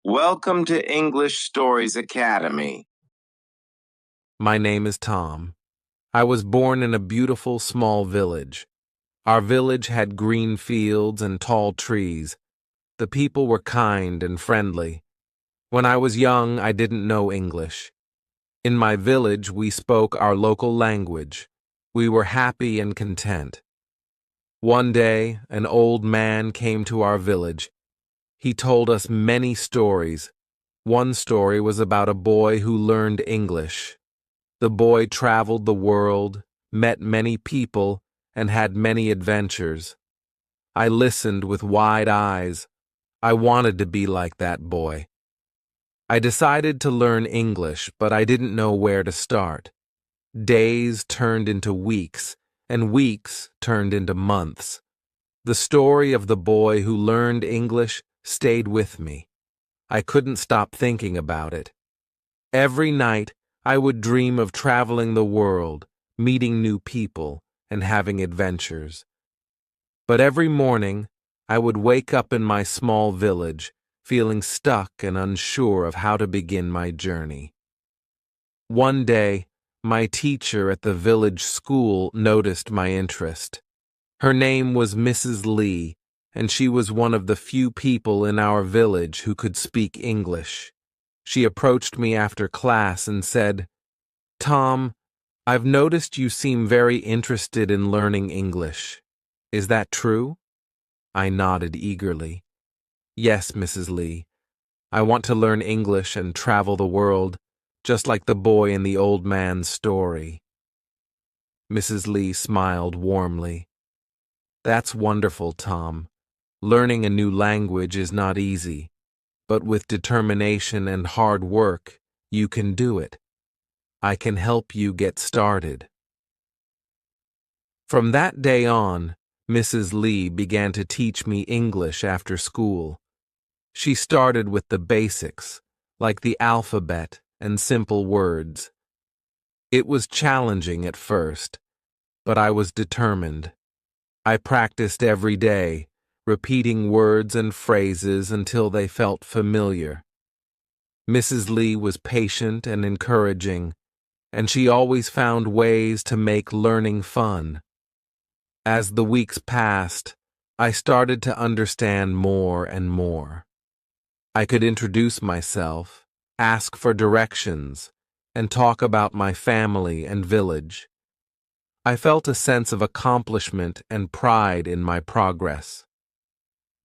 Welcome to English Stories Academy. My name is Tom. I was born in a beautiful small village. Our village had green fields and tall trees. The people were kind and friendly. When I was young, I didn't know English. In my village, we spoke our local language. We were happy and content. One day, an old man came to our village. He told us many stories. One story was about a boy who learned English. The boy traveled the world, met many people, and had many adventures. I listened with wide eyes. I wanted to be like that boy. I decided to learn English, but I didn't know where to start. Days turned into weeks, and weeks turned into months. The story of the boy who learned English stayed with me. I couldn't stop thinking about it. Every night, I would dream of traveling the world, meeting new people, and having adventures. But every morning, I would wake up in my small village, feeling stuck and unsure of how to begin my journey. One day, my teacher at the village school noticed my interest. Her name was Mrs. Lee, and she was one of the few people in our village who could speak English. She approached me after class and said, "Tom, I've noticed you seem very interested in learning English. Is that true?" I nodded eagerly. "Yes, Mrs. Lee. I want to learn English and travel the world, just like the boy in the old man's story." Mrs. Lee smiled warmly. "That's wonderful, Tom. Learning a new language is not easy, but with determination and hard work, you can do it. I can help you get started." From that day on, Mrs. Lee began to teach me English after school. She started with the basics, like the alphabet and simple words. It was challenging at first, but I was determined. I practiced every day, repeating words and phrases until they felt familiar. Mrs. Lee was patient and encouraging, and she always found ways to make learning fun. As the weeks passed, I started to understand more and more. I could introduce myself, ask for directions, and talk about my family and village. I felt a sense of accomplishment and pride in my progress.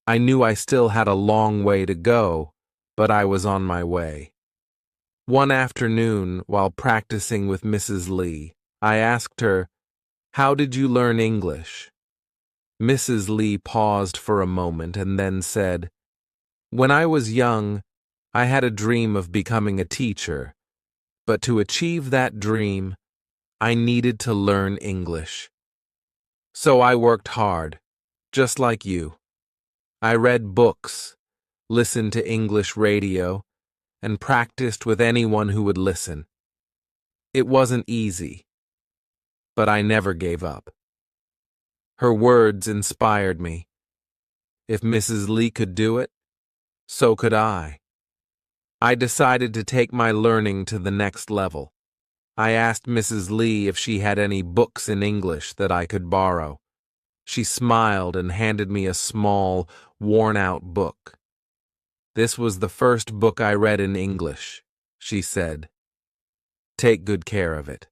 I knew I still had a long way to go, but I was on my way. One afternoon, while practicing with Mrs. Lee, I asked her, "How did you learn English?" Mrs. Lee paused for a moment and then said, "When I was young, I had a dream of becoming a teacher, but to achieve that dream, I needed to learn English. So I worked hard, just like you. I read books, listened to English radio, and practiced with anyone who would listen. It wasn't easy, but I never gave up." Her words inspired me. If Mrs. Lee could do it, so could I. I decided to take my learning to the next level. I asked Mrs. Lee if she had any books in English that I could borrow. She smiled and handed me a small, worn-out book. "This was the first book I read in English," she said. "Take good care of it."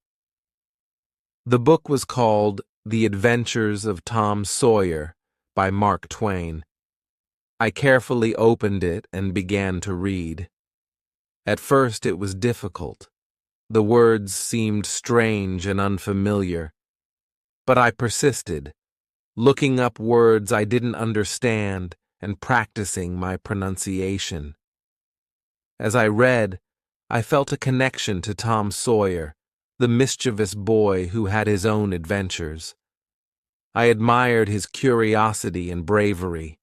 The book was called The Adventures of Tom Sawyer by Mark Twain. I carefully opened it and began to read. At first it was difficult. The words seemed strange and unfamiliar. But I persisted, looking up words I didn't understand and practicing my pronunciation. As I read, I felt a connection to Tom Sawyer, the mischievous boy who had his own adventures. I admired his curiosity and bravery.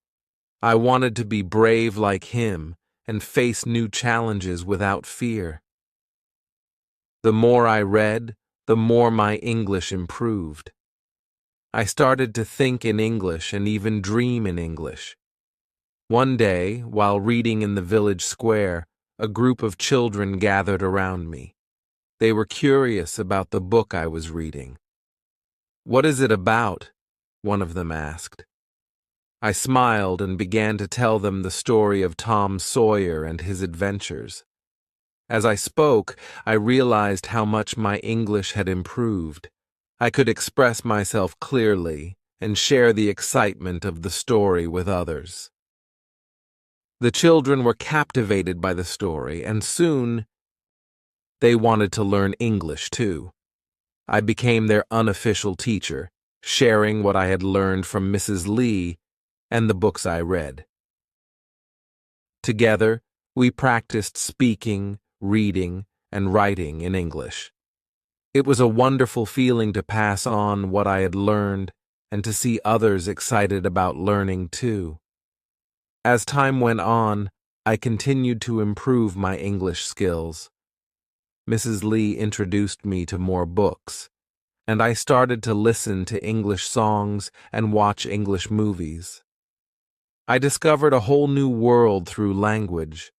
I wanted to be brave like him and face new challenges without fear. The more I read, the more my English improved. I started to think in English and even dream in English. One day, while reading in the village square, a group of children gathered around me. They were curious about the book I was reading. "What is it about?" one of them asked. I smiled and began to tell them the story of Tom Sawyer and his adventures. As I spoke, I realized how much my English had improved. I could express myself clearly and share the excitement of the story with others. The children were captivated by the story, and soon they wanted to learn English too. I became their unofficial teacher, sharing what I had learned from Mrs. Lee and the books I read. Together, we practiced speaking, reading, and writing in English. It was a wonderful feeling to pass on what I had learned and to see others excited about learning too. As time went on, I continued to improve my English skills. Mrs. Lee introduced me to more books, and I started to listen to English songs and watch English movies. I discovered a whole new world through language.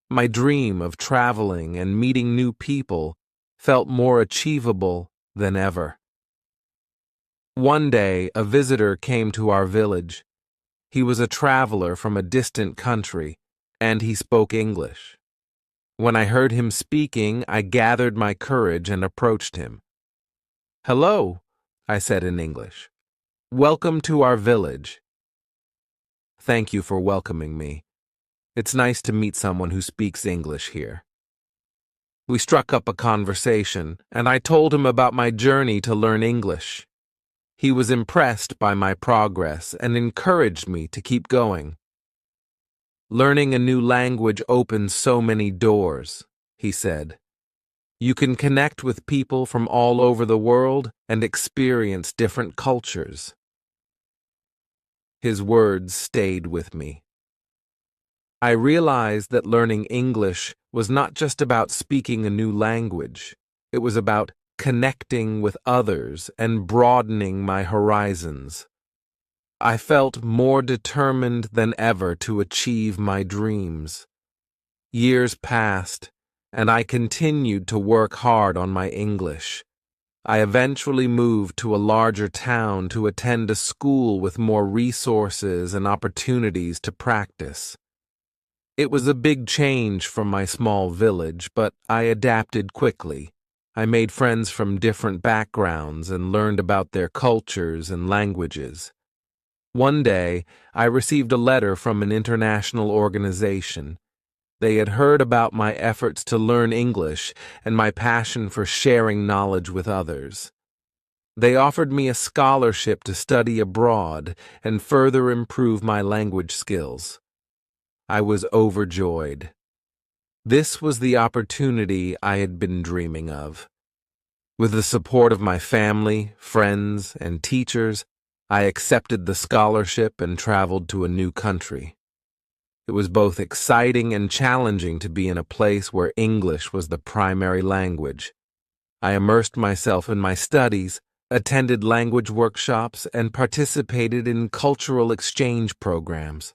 My dream of traveling and meeting new people felt more achievable than ever. One day, a visitor came to our village. He was a traveler from a distant country, and he spoke English. When I heard him speaking, I gathered my courage and approached him. "Hello," I said in English. "Welcome to our village." "Thank you for welcoming me. It's nice to meet someone who speaks English here." We struck up a conversation, and I told him about my journey to learn English. He was impressed by my progress and encouraged me to keep going. "Learning a new language opens so many doors," he said. "You can connect with people from all over the world and experience different cultures." His words stayed with me. I realized that learning English was not just about speaking a new language. It was about connecting with others and broadening my horizons. I felt more determined than ever to achieve my dreams. Years passed, and I continued to work hard on my English. I eventually moved to a larger town to attend a school with more resources and opportunities to practice. It was a big change from my small village, but I adapted quickly. I made friends from different backgrounds and learned about their cultures and languages. One day, I received a letter from an international organization. They had heard about my efforts to learn English and my passion for sharing knowledge with others. They offered me a scholarship to study abroad and further improve my language skills. I was overjoyed. This was the opportunity I had been dreaming of. With the support of my family, friends, and teachers, I accepted the scholarship and traveled to a new country. It was both exciting and challenging to be in a place where English was the primary language. I immersed myself in my studies, attended language workshops, and participated in cultural exchange programs.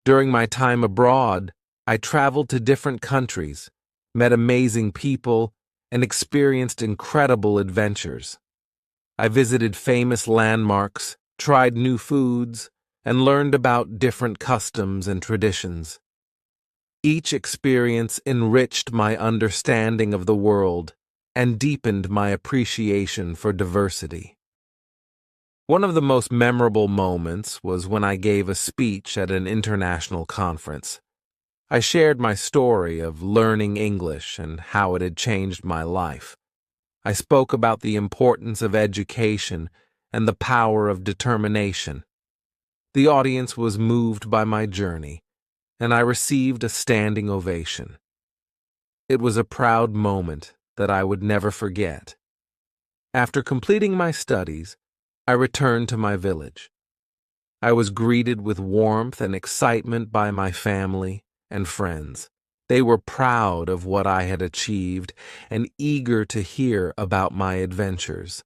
During my time abroad, I traveled to different countries, met amazing people, and experienced incredible adventures. I visited famous landmarks, tried new foods, and learned about different customs and traditions. Each experience enriched my understanding of the world and deepened my appreciation for diversity. One of the most memorable moments was when I gave a speech at an international conference. I shared my story of learning English and how it had changed my life. I spoke about the importance of education and the power of determination. The audience was moved by my journey, and I received a standing ovation. It was a proud moment that I would never forget. After completing my studies, I returned to my village. I was greeted with warmth and excitement by my family and friends. They were proud of what I had achieved and eager to hear about my adventures.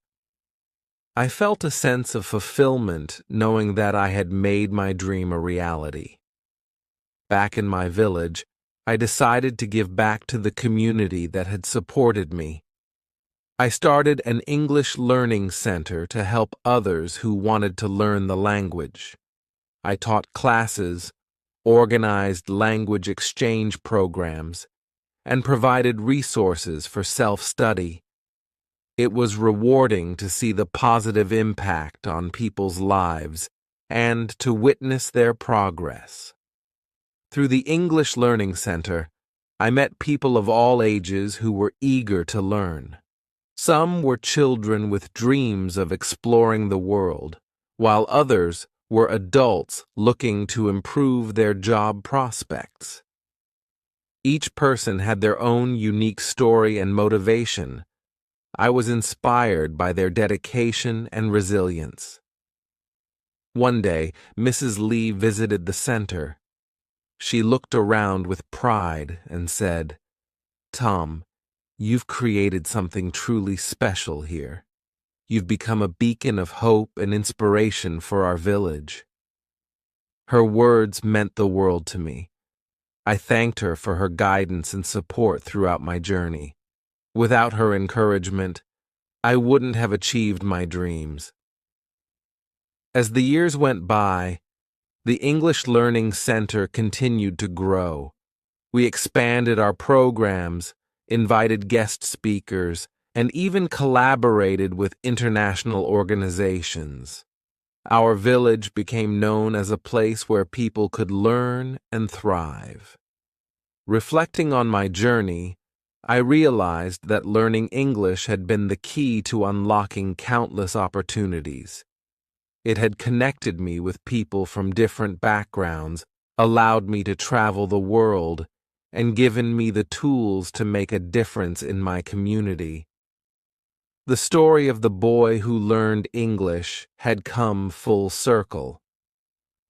I felt a sense of fulfillment knowing that I had made my dream a reality. back in my village, I decided to give back to the community that had supported me. I started an English learning center to help others who wanted to learn the language. I taught classes, organized language exchange programs, and provided resources for self-study. It was rewarding to see the positive impact on people's lives and to witness their progress. Through the English Learning Center, I met people of all ages who were eager to learn. Some were children with dreams of exploring the world, while others were adults looking to improve their job prospects. Each person had their own unique story and motivation. I was inspired by their dedication and resilience. One day, Mrs. Lee visited the center. She looked around with pride and said, "Tom, you've created something truly special here. You've become a beacon of hope and inspiration for our village." Her words meant the world to me. I thanked her for her guidance and support throughout my journey. Without her encouragement, I wouldn't have achieved my dreams. As the years went by, the English Learning Center continued to grow. We expanded our programs, invited guest speakers, and even collaborated with international organizations. Our village became known as a place where people could learn and thrive. Reflecting on my journey, I realized that learning English had been the key to unlocking countless opportunities. It had connected me with people from different backgrounds, allowed me to travel the world, and given me the tools to make a difference in my community. The story of the boy who learned English had come full circle.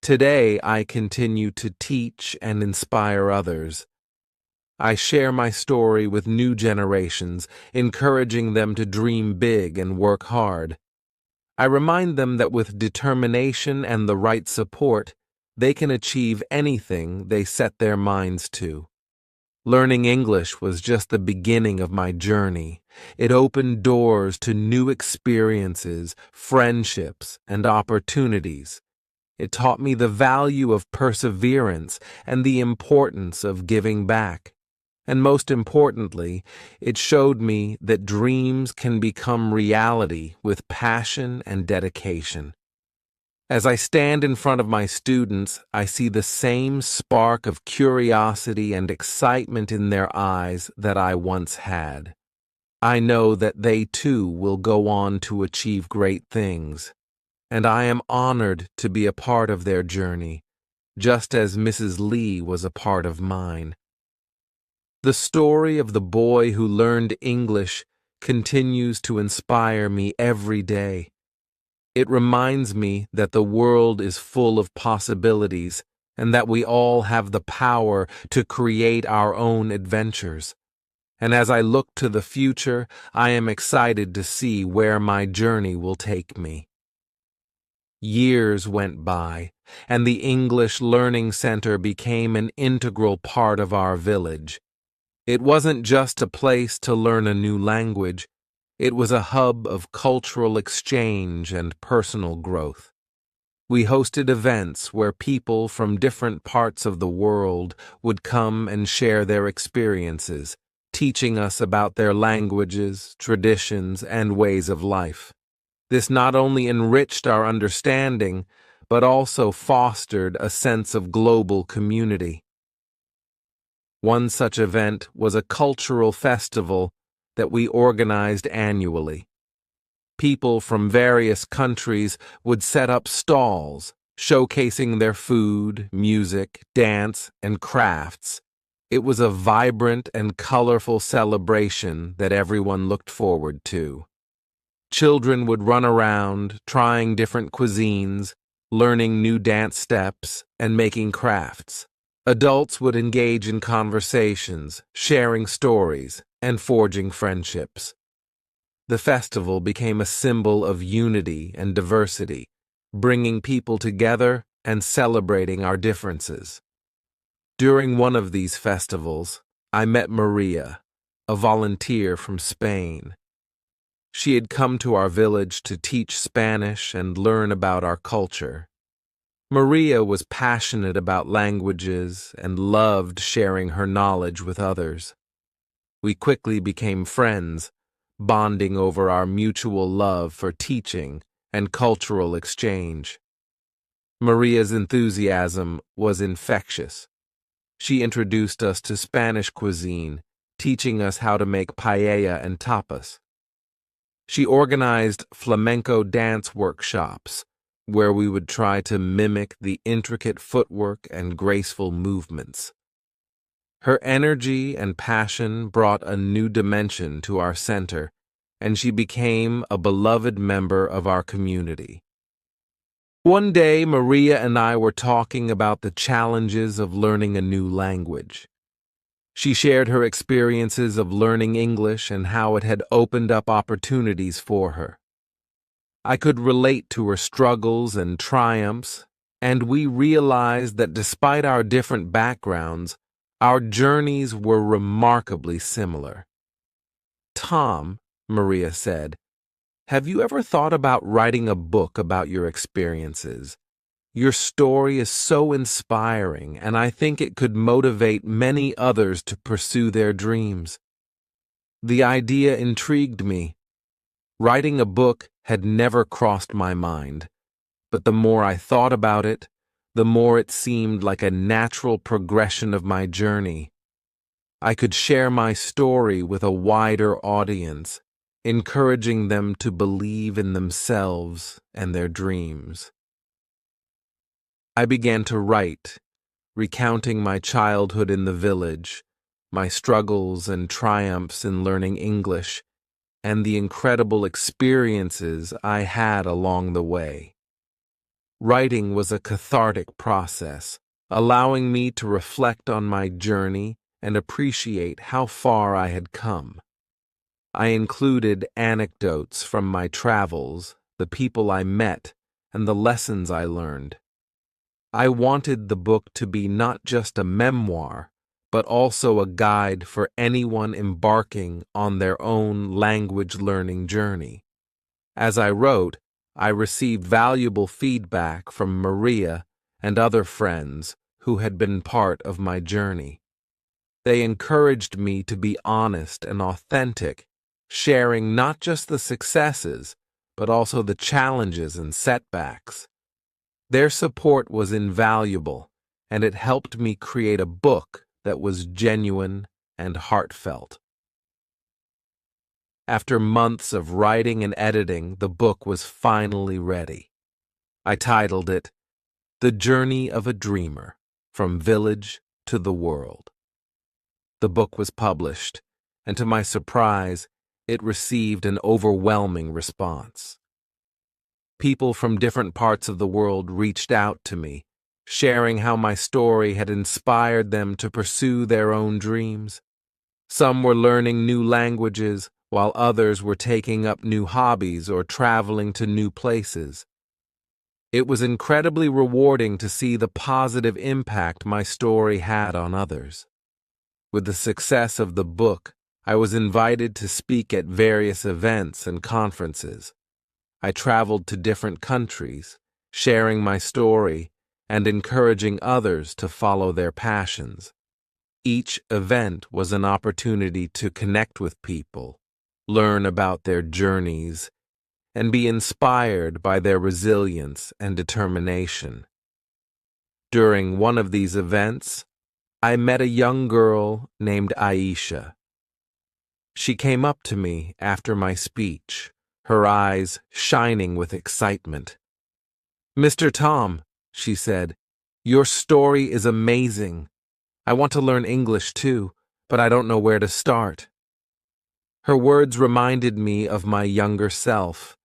Today, I continue to teach and inspire others. I share my story with new generations, encouraging them to dream big and work hard. I remind them that with determination and the right support, they can achieve anything they set their minds to. Learning English was just the beginning of my journey. It opened doors to new experiences, friendships, and opportunities. It taught me the value of perseverance and the importance of giving back. And most importantly, it showed me that dreams can become reality with passion and dedication. As I stand in front of my students, I see the same spark of curiosity and excitement in their eyes that I once had. I know that they too will go on to achieve great things, and I am honored to be a part of their journey, just as Mrs. Lee was a part of mine. The story of the boy who learned English continues to inspire me every day. It reminds me that the world is full of possibilities and that we all have the power to create our own adventures. And as I look to the future, I am excited to see where my journey will take me. Years went by, and the English Learning Center became an integral part of our village. It wasn't just a place to learn a new language. It was a hub of cultural exchange and personal growth. We hosted events where people from different parts of the world would come and share their experiences, teaching us about their languages, traditions, and ways of life. This not only enriched our understanding, but also fostered a sense of global community. One such event was a cultural festival that we organized annually. People from various countries would set up stalls, showcasing their food, music, dance, and crafts. It was a vibrant and colorful celebration that everyone looked forward to. Children would run around, trying different cuisines, learning new dance steps, and making crafts. Adults would engage in conversations, sharing stories, and forging friendships. The festival became a symbol of unity and diversity, bringing people together and celebrating our differences. During one of these festivals, I met Maria, a volunteer from Spain. She had come to our village to teach Spanish and learn about our culture. Maria was passionate about languages and loved sharing her knowledge with others. We quickly became friends, bonding over our mutual love for teaching and cultural exchange. Maria's enthusiasm was infectious. She introduced us to Spanish cuisine, teaching us how to make paella and tapas. She organized flamenco dance workshops, where we would try to mimic the intricate footwork and graceful movements. Her energy and passion brought a new dimension to our center, and she became a beloved member of our community. One day, Maria and I were talking about the challenges of learning a new language. She shared her experiences of learning English and how it had opened up opportunities for her. I could relate to her struggles and triumphs, and we realized that despite our different backgrounds, our journeys were remarkably similar. "Tom," Maria said, "have you ever thought about writing a book about your experiences? Your story is so inspiring, and I think it could motivate many others to pursue their dreams." The idea intrigued me. Writing a book had never crossed my mind, but the more I thought about it, the more it seemed like a natural progression of my journey. I could share my story with a wider audience, encouraging them to believe in themselves and their dreams. I began to write, recounting my childhood in the village, my struggles and triumphs in learning English, and the incredible experiences I had along the way. Writing was a cathartic process, allowing me to reflect on my journey and appreciate how far I had come. I included anecdotes from my travels, the people I met, and the lessons I learned. I wanted the book to be not just a memoir, but also a guide for anyone embarking on their own language learning journey. As I wrote, I received valuable feedback from Maria and other friends who had been part of my journey. They encouraged me to be honest and authentic, sharing not just the successes, but also the challenges and setbacks. Their support was invaluable, and it helped me create a book that was genuine and heartfelt. After months of writing and editing, the book was finally ready. I titled it, "The Journey of a Dreamer, From Village to the World." The book was published, and to my surprise, it received an overwhelming response. People from different parts of the world reached out to me, sharing how my story had inspired them to pursue their own dreams. Some were learning new languages, while others were taking up new hobbies or traveling to new places. It was incredibly rewarding to see the positive impact my story had on others. With the success of the book, I was invited to speak at various events and conferences. I traveled to different countries, sharing my story and encouraging others to follow their passions. Each event was an opportunity to connect with people, learn about their journeys, and be inspired by their resilience and determination. During one of these events, I met a young girl named Aisha. She came up to me after my speech, her eyes shining with excitement. "Mr. Tom," she said, "your story is amazing. I want to learn English too, but I don't know where to start." Her words reminded me of my younger self,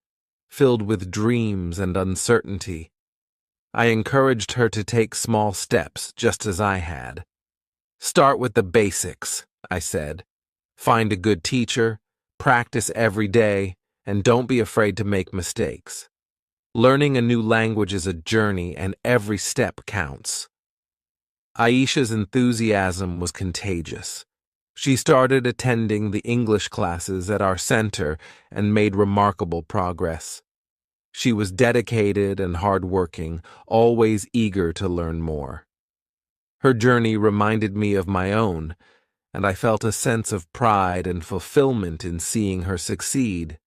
filled with dreams and uncertainty. I encouraged her to take small steps, just as I had. "Start with the basics," I said. "Find a good teacher, practice every day, and don't be afraid to make mistakes. Learning a new language is a journey, and every step counts." Aisha's enthusiasm was contagious. She started attending the English classes at our center and made remarkable progress. She was dedicated and hardworking, always eager to learn more. Her journey reminded me of my own, and I felt a sense of pride and fulfillment in seeing her succeed.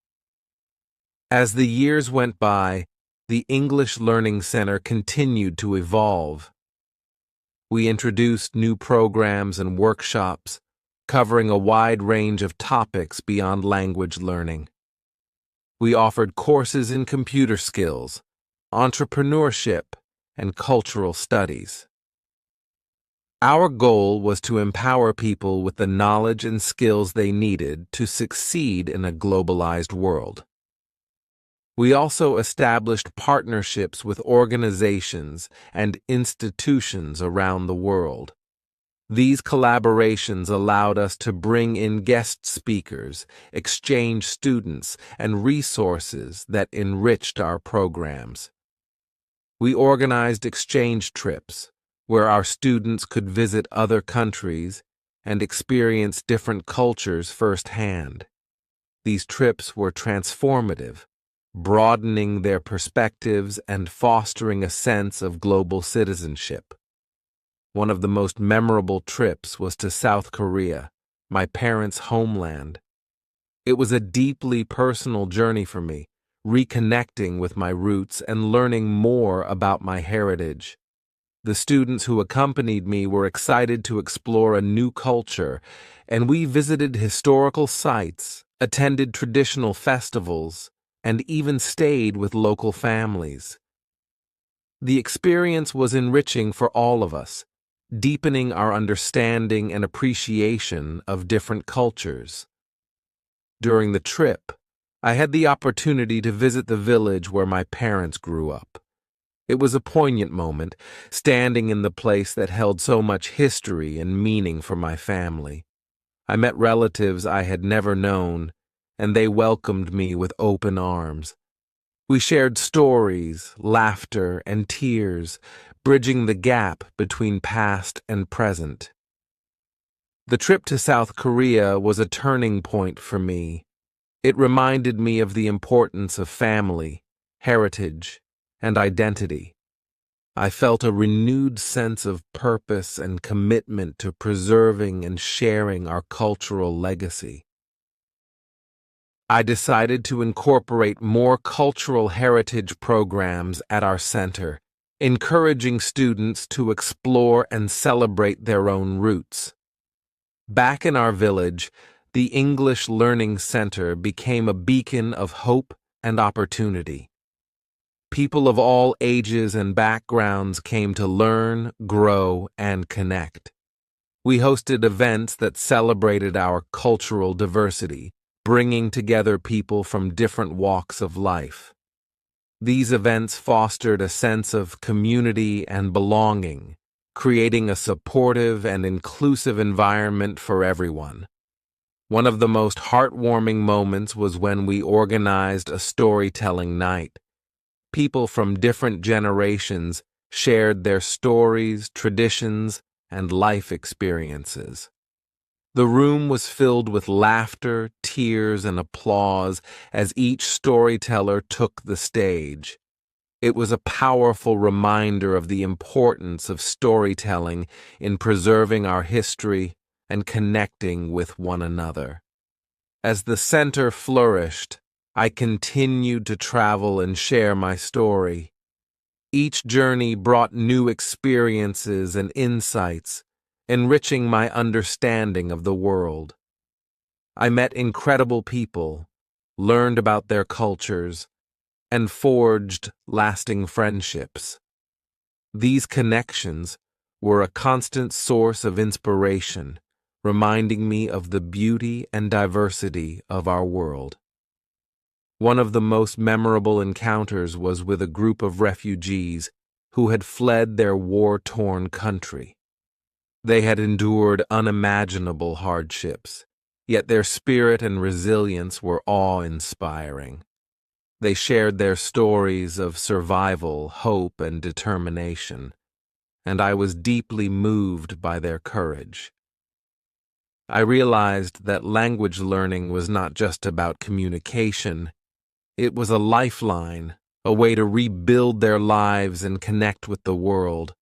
As the years went by, the English Learning Center continued to evolve. We introduced new programs and workshops, covering a wide range of topics beyond language learning. We offered courses in computer skills, entrepreneurship, and cultural studies. Our goal was to empower people with the knowledge and skills they needed to succeed in a globalized world. We also established partnerships with organizations and institutions around the world. These collaborations allowed us to bring in guest speakers, exchange students, and resources that enriched our programs. We organized exchange trips, where our students could visit other countries and experience different cultures firsthand. These trips were transformative, broadening their perspectives and fostering a sense of global citizenship. One of the most memorable trips was to South Korea, my parents' homeland. It was a deeply personal journey for me, reconnecting with my roots and learning more about my heritage. The students who accompanied me were excited to explore a new culture, and we visited historical sites, attended traditional festivals, and even stayed with local families. The experience was enriching for all of us, deepening our understanding and appreciation of different cultures. During the trip, I had the opportunity to visit the village where my parents grew up. It was a poignant moment, standing in the place that held so much history and meaning for my family. I met relatives I had never known, and they welcomed me with open arms. We shared stories, laughter, and tears, bridging the gap between past and present. The trip to South Korea was a turning point for me. It reminded me of the importance of family, heritage, and identity. I felt a renewed sense of purpose and commitment to preserving and sharing our cultural legacy. I decided to incorporate more cultural heritage programs at our center, encouraging students to explore and celebrate their own roots. Back in our village, the English Learning Center became a beacon of hope and opportunity. People of all ages and backgrounds came to learn, grow, and connect. We hosted events that celebrated our cultural diversity, bringing together people from different walks of life. These events fostered a sense of community and belonging, creating a supportive and inclusive environment for everyone. One of the most heartwarming moments was when we organized a storytelling night. People from different generations shared their stories, traditions, and life experiences. The room was filled with laughter, tears, and applause as each storyteller took the stage. It was a powerful reminder of the importance of storytelling in preserving our history and connecting with one another. As the center flourished, I continued to travel and share my story. Each journey brought new experiences and insights, enriching my understanding of the world. I met incredible people, learned about their cultures, and forged lasting friendships. These connections were a constant source of inspiration, reminding me of the beauty and diversity of our world. One of the most memorable encounters was with a group of refugees who had fled their war-torn country. They had endured unimaginable hardships, yet their spirit and resilience were awe-inspiring. They shared their stories of survival, hope, and determination, and I was deeply moved by their courage. I realized that language learning was not just about communication. It was a lifeline, a way to rebuild their lives and connect with the world.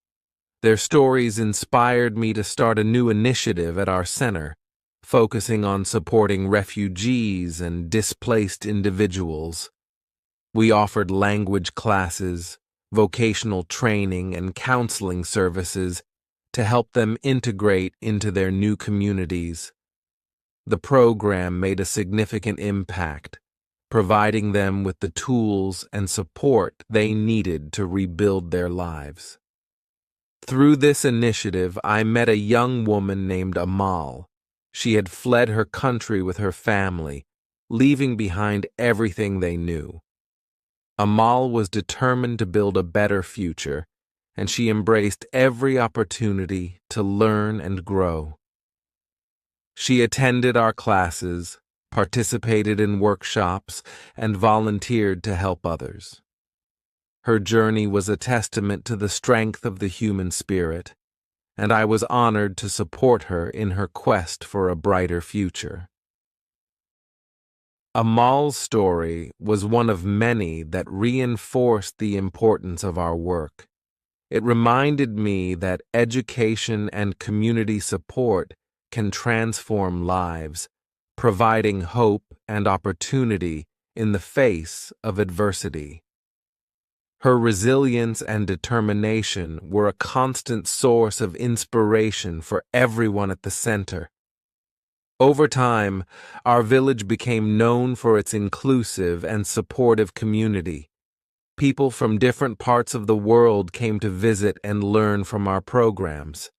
Their stories inspired me to start a new initiative at our center, focusing on supporting refugees and displaced individuals. We offered language classes, vocational training, and counseling services to help them integrate into their new communities. The program made a significant impact, providing them with the tools and support they needed to rebuild their lives. Through this initiative, I met a young woman named Amal. She had fled her country with her family, leaving behind everything they knew. Amal was determined to build a better future, and she embraced every opportunity to learn and grow. She attended our classes, participated in workshops, and volunteered to help others. Her journey was a testament to the strength of the human spirit, and I was honored to support her in her quest for a brighter future. Amal's story was one of many that reinforced the importance of our work. It reminded me that education and community support can transform lives, providing hope and opportunity in the face of adversity. Her resilience and determination were a constant source of inspiration for everyone at the center. Over time, our village became known for its inclusive and supportive community. People from different parts of the world came to visit and learn from our programs.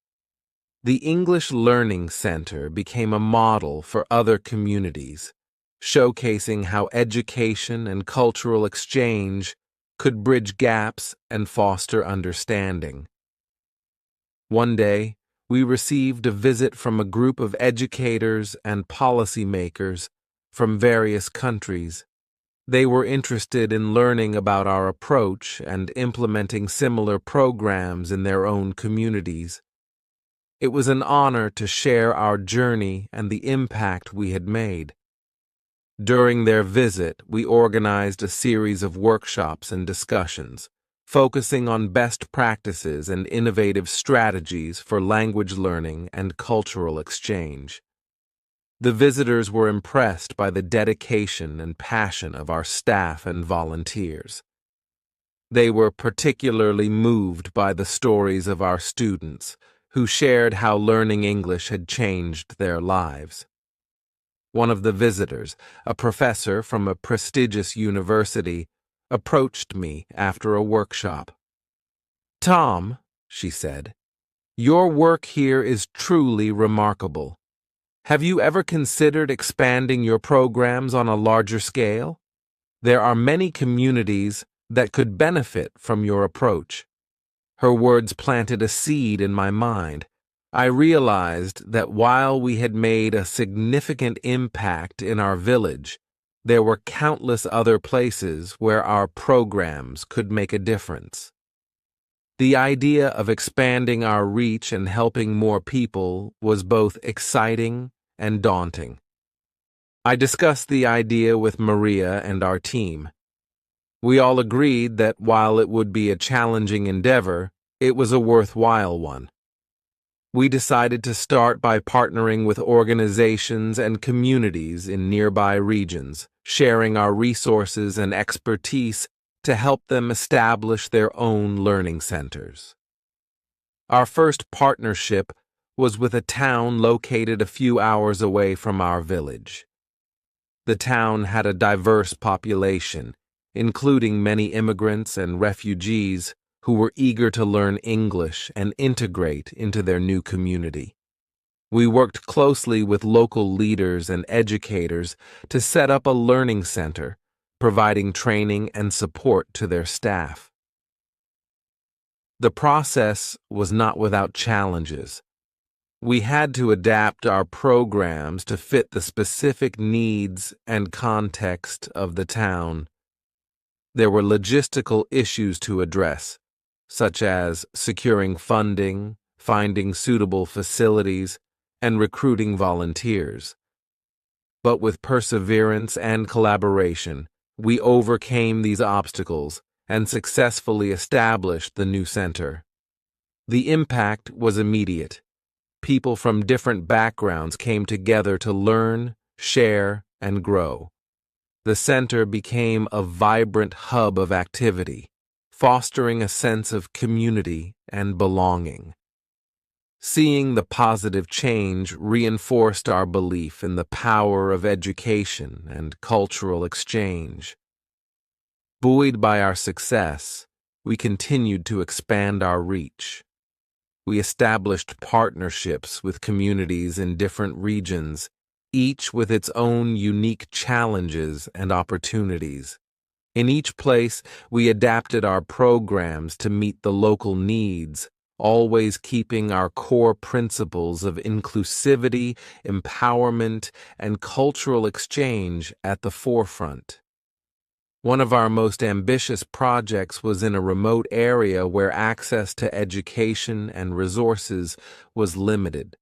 The English Learning Center became a model for other communities, showcasing how education and cultural exchange could bridge gaps and foster understanding. One day, we received a visit from a group of educators and policymakers from various countries. They were interested in learning about our approach and implementing similar programs in their own communities. It was an honor to share our journey and the impact we had made. During their visit, we organized a series of workshops and discussions, focusing on best practices and innovative strategies for language learning and cultural exchange. The visitors were impressed by the dedication and passion of our staff and volunteers. They were particularly moved by the stories of our students, who shared how learning English had changed their lives. One of the visitors, a professor from a prestigious university, approached me after a workshop. "Tom," she said, "your work here is truly remarkable. Have you ever considered expanding your programs on a larger scale? There are many communities that could benefit from your approach." Her words planted a seed in my mind. I realized that while we had made a significant impact in our village, there were countless other places where our programs could make a difference. The idea of expanding our reach and helping more people was both exciting and daunting. I discussed the idea with Maria and our team. We all agreed that while it would be a challenging endeavor, it was a worthwhile one. We decided to start by partnering with organizations and communities in nearby regions, sharing our resources and expertise to help them establish their own learning centers. Our first partnership was with a town located a few hours away from our village. The town had a diverse population, including many immigrants and refugees who were eager to learn English and integrate into their new community. We worked closely with local leaders and educators to set up a learning center, providing training and support to their staff. The process was not without challenges. We had to adapt our programs to fit the specific needs and context of the town. There were logistical issues to address, such as securing funding, finding suitable facilities, and recruiting volunteers. But with perseverance and collaboration, we overcame these obstacles and successfully established the new center. The impact was immediate. People from different backgrounds came together to learn, share, and grow. The center became a vibrant hub of activity, fostering a sense of community and belonging. Seeing the positive change reinforced our belief in the power of education and cultural exchange. Buoyed by our success, we continued to expand our reach. We established partnerships with communities in different regions, each with its own unique challenges and opportunities. In each place, we adapted our programs to meet the local needs, always keeping our core principles of inclusivity, empowerment, and cultural exchange at the forefront. One of our most ambitious projects was in a remote area where access to education and resources was limited.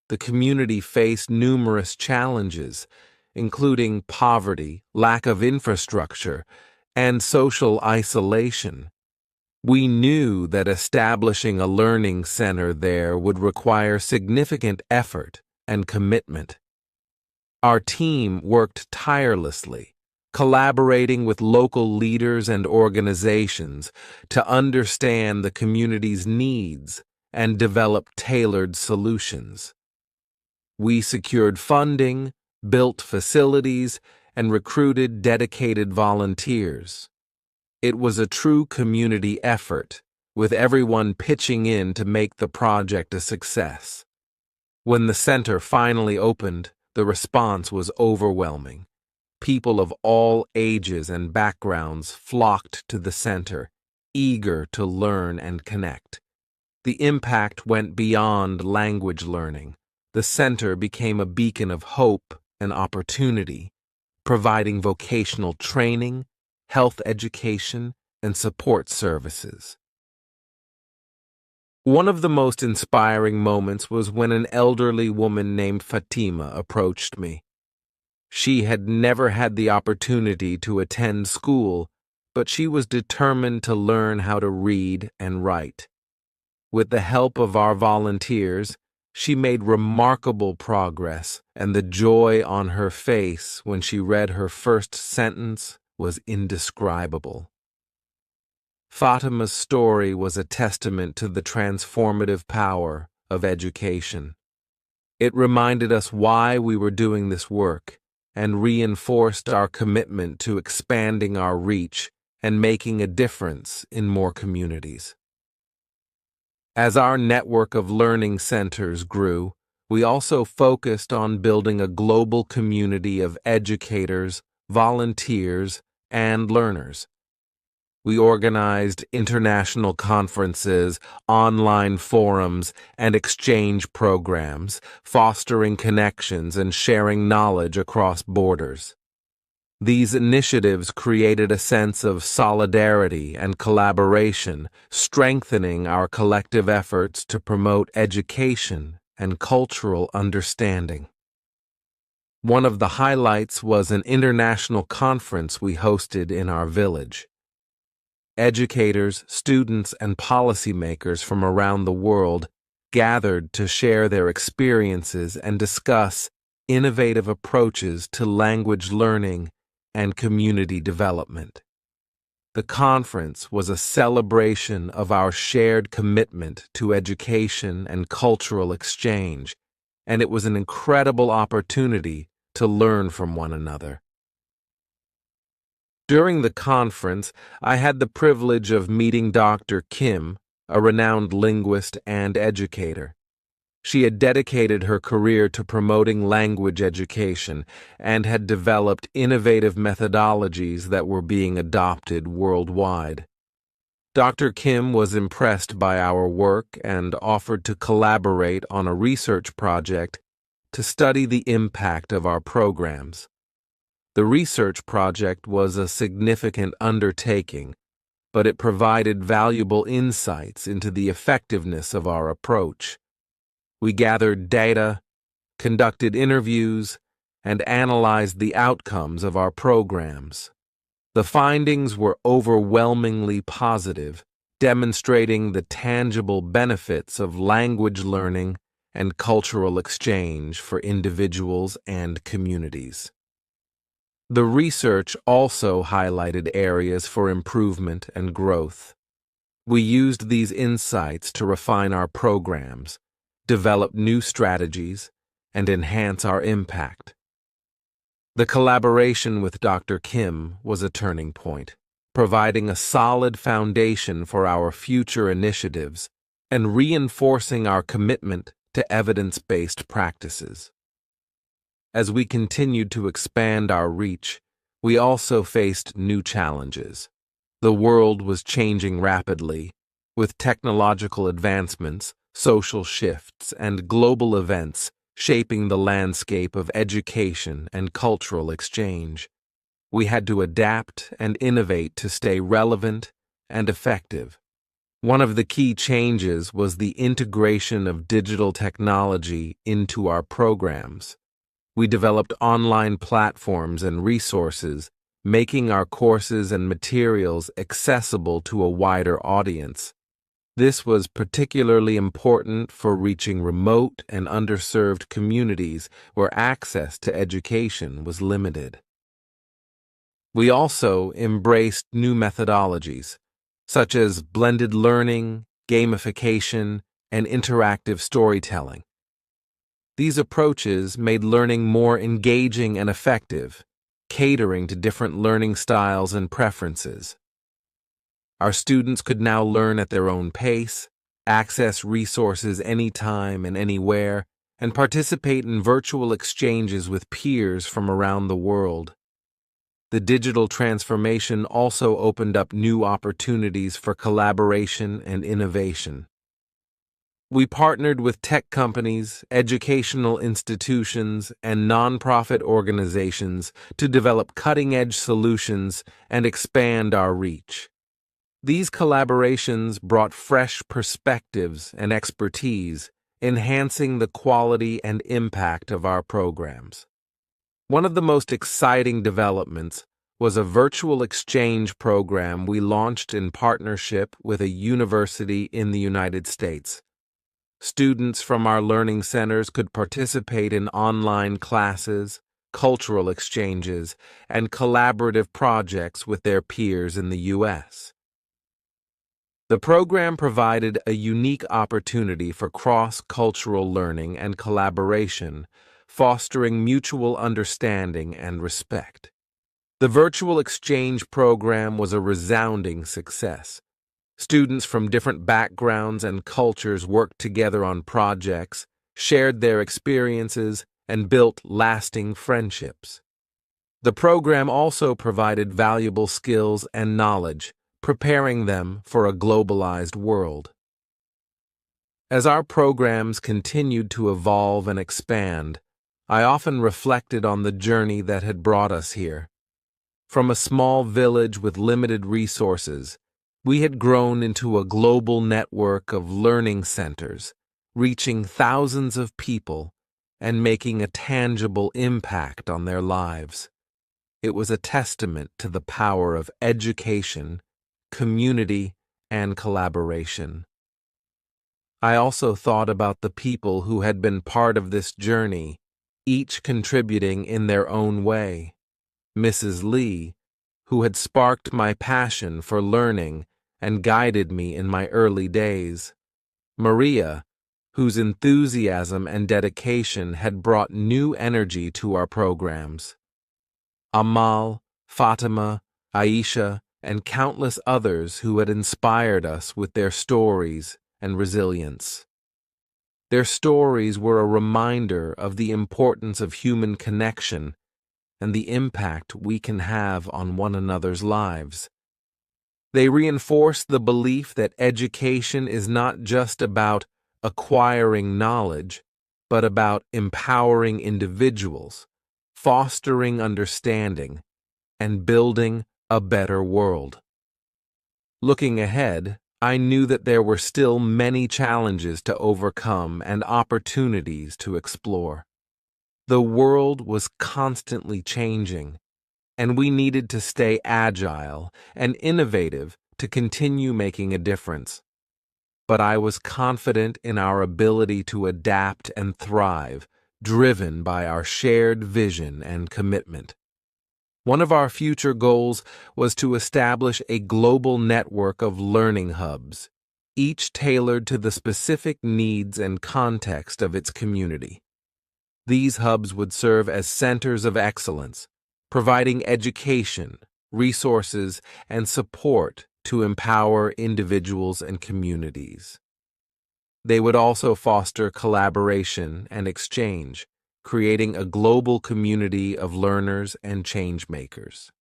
The community faced numerous challenges, including poverty, lack of infrastructure, and social isolation. We knew that establishing a learning center there would require significant effort and commitment. Our team worked tirelessly, collaborating with local leaders and organizations to understand the community's needs and develop tailored solutions. We secured funding, built facilities, and recruited dedicated volunteers. It was a true community effort, with everyone pitching in to make the project a success. When the center finally opened, the response was overwhelming. People of all ages and backgrounds flocked to the center, eager to learn and connect. The impact went beyond language learning. The center became a beacon of hope and opportunity, providing vocational training, health education, and support services. One of the most inspiring moments was when an elderly woman named Fatima approached me. She had never had the opportunity to attend school, but she was determined to learn how to read and write. With the help of our volunteers, she made remarkable progress, and the joy on her face when she read her first sentence was indescribable. Fatima's story was a testament to the transformative power of education. It reminded us why we were doing this work and reinforced our commitment to expanding our reach and making a difference in more communities. As our network of learning centers grew, we also focused on building a global community of educators, volunteers, and learners. We organized international conferences, online forums, and exchange programs, fostering connections and sharing knowledge across borders. These initiatives created a sense of solidarity and collaboration, strengthening our collective efforts to promote education and cultural understanding. One of the highlights was an international conference we hosted in our village. Educators, students, and policymakers from around the world gathered to share their experiences and discuss innovative approaches to language learning and community development. The conference was a celebration of our shared commitment to education and cultural exchange, and it was an incredible opportunity to learn from one another. During the conference, I had the privilege of meeting Dr. Kim, a renowned linguist and educator. She had dedicated her career to promoting language education and had developed innovative methodologies that were being adopted worldwide. Dr. Kim was impressed by our work and offered to collaborate on a research project to study the impact of our programs. The research project was a significant undertaking, but it provided valuable insights into the effectiveness of our approach. We gathered data, conducted interviews, and analyzed the outcomes of our programs. The findings were overwhelmingly positive, demonstrating the tangible benefits of language learning and cultural exchange for individuals and communities. The research also highlighted areas for improvement and growth. We used these insights to refine our programs, develop new strategies, and enhance our impact. The collaboration with Dr. Kim was a turning point, providing a solid foundation for our future initiatives and reinforcing our commitment to evidence-based practices. As we continued to expand our reach, we also faced new challenges. The world was changing rapidly, with technological advancements, social shifts, and global events shaping the landscape of education and cultural exchange. We had to adapt and innovate to stay relevant and effective. One of the key changes was the integration of digital technology into our programs. We developed online platforms and resources, making our courses and materials accessible to a wider audience. This was particularly important for reaching remote and underserved communities where access to education was limited. We also embraced new methodologies, such as blended learning, gamification, and interactive storytelling. These approaches made learning more engaging and effective, catering to different learning styles and preferences. Our students could now learn at their own pace, access resources anytime and anywhere, and participate in virtual exchanges with peers from around the world. The digital transformation also opened up new opportunities for collaboration and innovation. We partnered with tech companies, educational institutions, and nonprofit organizations to develop cutting-edge solutions and expand our reach. These collaborations brought fresh perspectives and expertise, enhancing the quality and impact of our programs. One of the most exciting developments was a virtual exchange program we launched in partnership with a university in the United States. Students from our learning centers could participate in online classes, cultural exchanges, and collaborative projects with their peers in the U.S. The program provided a unique opportunity for cross-cultural learning and collaboration, fostering mutual understanding and respect. The virtual exchange program was a resounding success. Students from different backgrounds and cultures worked together on projects, shared their experiences, and built lasting friendships. The program also provided valuable skills and knowledge, preparing them for a globalized world. As our programs continued to evolve and expand, I often reflected on the journey that had brought us here. From a small village with limited resources, we had grown into a global network of learning centers, reaching thousands of people and making a tangible impact on their lives. It was a testament to the power of education, community, and collaboration. I also thought about the people who had been part of this journey, each contributing in their own way. Mrs. Lee, who had sparked my passion for learning and guided me in my early days. Maria, whose enthusiasm and dedication had brought new energy to our programs. Amal, Fatima, Aisha, and countless others who had inspired us with their stories and resilience. Their stories were a reminder of the importance of human connection and the impact we can have on one another's lives. They reinforced the belief that education is not just about acquiring knowledge, but about empowering individuals, fostering understanding, and building a better world. Looking ahead, I knew that there were still many challenges to overcome and opportunities to explore. The world was constantly changing, and we needed to stay agile and innovative to continue making a difference. But I was confident in our ability to adapt and thrive, driven by our shared vision and commitment. One of our future goals was to establish a global network of learning hubs, each tailored to the specific needs and context of its community. These hubs would serve as centers of excellence, providing education, resources, and support to empower individuals and communities. They would also foster collaboration and exchange, creating a global community of learners and change-makers.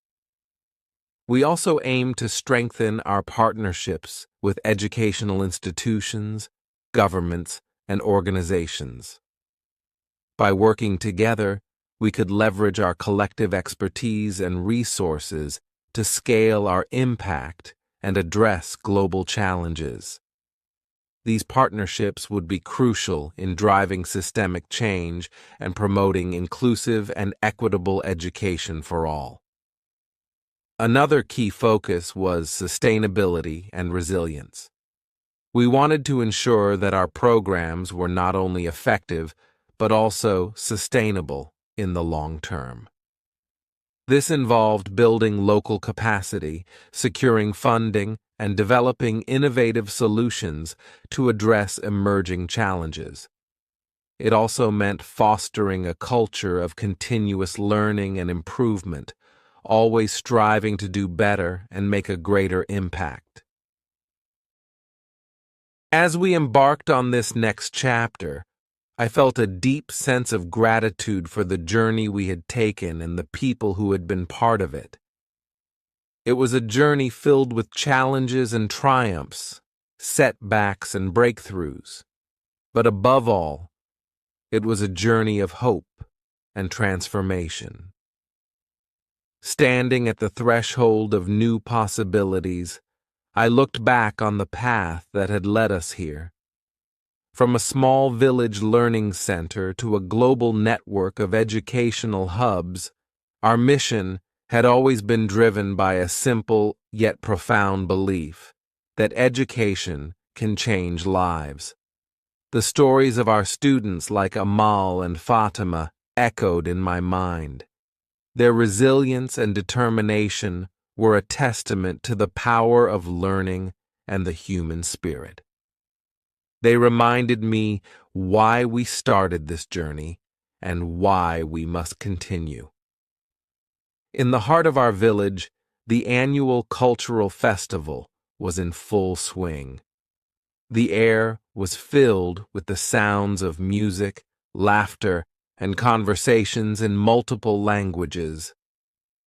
We also aim to strengthen our partnerships with educational institutions, governments, and organizations. By working together, we could leverage our collective expertise and resources to scale our impact and address global challenges. These partnerships would be crucial in driving systemic change and promoting inclusive and equitable education for all. Another key focus was sustainability and resilience. We wanted to ensure that our programs were not only effective, but also sustainable in the long term. This involved building local capacity, securing funding, and developing innovative solutions to address emerging challenges. It also meant fostering a culture of continuous learning and improvement, always striving to do better and make a greater impact. As we embarked on this next chapter, I felt a deep sense of gratitude for the journey we had taken and the people who had been part of it. It was a journey filled with challenges and triumphs, setbacks and breakthroughs. But above all, it was a journey of hope and transformation. Standing at the threshold of new possibilities, I looked back on the path that had led us here. From a small village learning center to a global network of educational hubs, our mission had always been driven by a simple yet profound belief that education can change lives. The stories of our students like Amal and Fatima echoed in my mind. Their resilience and determination were a testament to the power of learning and the human spirit. They reminded me why we started this journey and why we must continue. In the heart of our village, the annual cultural festival was in full swing. The air was filled with the sounds of music, laughter, and conversations in multiple languages.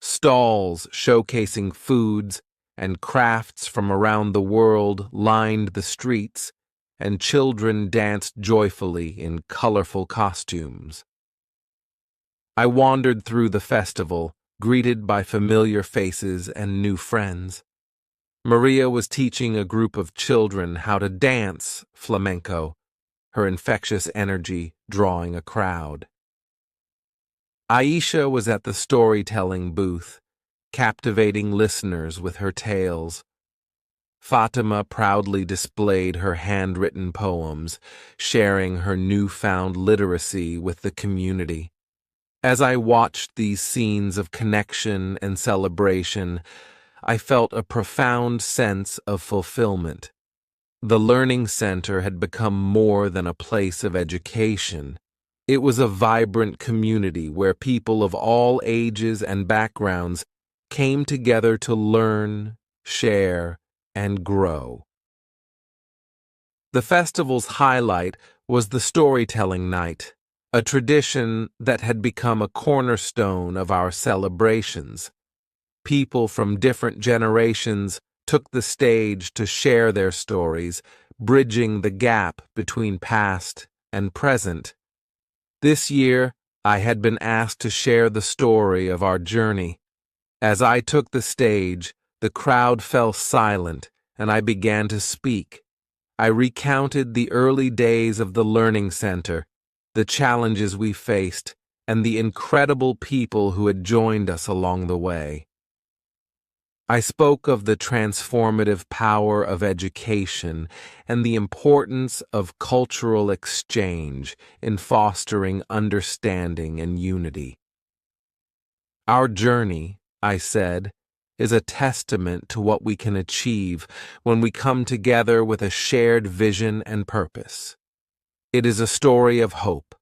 Stalls showcasing foods and crafts from around the world lined the streets, and children danced joyfully in colorful costumes. I wandered through the festival, greeted by familiar faces and new friends. Maria was teaching a group of children how to dance flamenco, her infectious energy drawing a crowd. Aisha was at the storytelling booth, captivating listeners with her tales. Fatima proudly displayed her handwritten poems, sharing her newfound literacy with the community. As I watched these scenes of connection and celebration, I felt a profound sense of fulfillment. The Learning Center had become more than a place of education. It was a vibrant community where people of all ages and backgrounds came together to learn, share, and grow. The festival's highlight was the storytelling night, a tradition that had become a cornerstone of our celebrations. People from different generations took the stage to share their stories, bridging the gap between past and present. This year, I had been asked to share the story of our journey. As I took the stage, the crowd fell silent and I began to speak. I recounted the early days of the Learning Center, the challenges we faced, and the incredible people who had joined us along the way. I spoke of the transformative power of education and the importance of cultural exchange in fostering understanding and unity. Our journey, I said, is a testament to what we can achieve when we come together with a shared vision and purpose. It is a story of hope,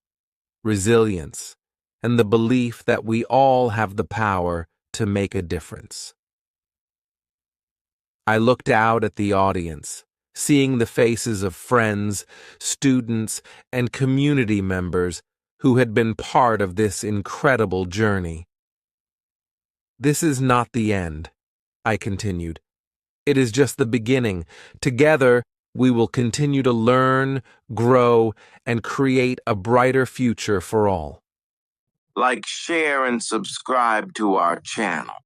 resilience, and the belief that we all have the power to make a difference. I looked out at the audience, seeing the faces of friends, students, and community members who had been part of this incredible journey. This is not the end, I continued. It is just the beginning. Together, we will continue to learn, grow, and create a brighter future for all. Like, share, and subscribe to our channel.